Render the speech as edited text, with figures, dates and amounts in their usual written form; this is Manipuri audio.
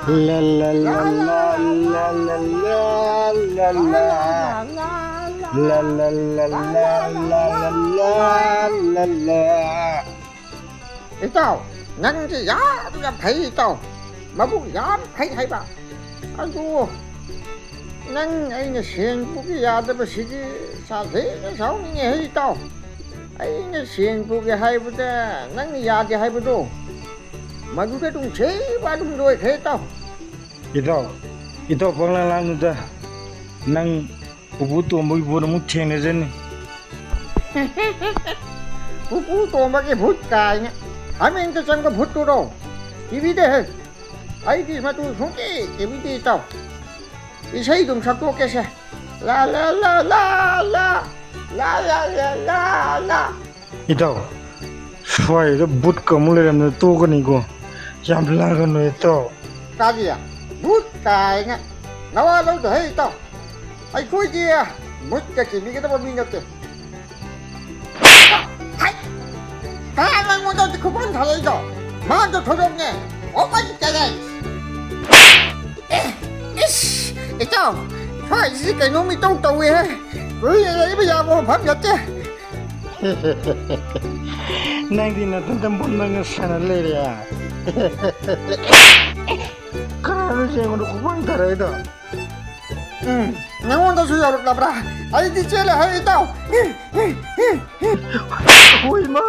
La la la la la la la la la La la la la la la la la ไอ้เจ้านั่นจะยามกับไผ่เจ้ามาบุกยามไผ่บ้าอายุนั่นไอ้เนี่ยเสียงบุกยาแต่ไม่สิที่สาเหตุสาวนี่ให้เจ้าไอ้เนี่ยเสียงบุกให้บุตรนั่นยาจะให้บุตรมาดูแค่ตรงเชี่ยว่าตรงด้วยให้เจ้า Ito panglalaan ito nang puputo mo ibu na mo cheng na dyan ผู้ตัวมาแค่พูดกายเนี่ยหาเองจะจังก็พูดตัวเราทีวีได้เหรอไอ้ที่มาดูสงกี้ทีวีได้เจ้าอีใช่ตรงสักตัวแกใช่ลาลาลาลาลาลาลาลาลาลา Ito Suai ito but ka mula rin na to ka ni ko Yam lang ka no ito กาเดียพูดกายเนี่ยนาว่าเราจะให้เจ้าไอ้คุยเดียมุดจะกินนี่ก็ต้องมีเงินเก็บถ้าอะไรมันจะคุมันทะเลจ้ะมันจะทรมเนี่ยโอ้ไม่จะได้ไอ้เจ้าข้าสิแกน้องไม่ต้องตัวเว้ยเฮ้ยอะไรไม่อยากมาพักหยัดเจ้ Nang di na tantambon na nga sana lere ya Karano siya ko nukupang tara ito งั้นวันต้องช่วยเราปราไอ้ที่เจ้าให้เจ้า Uy ma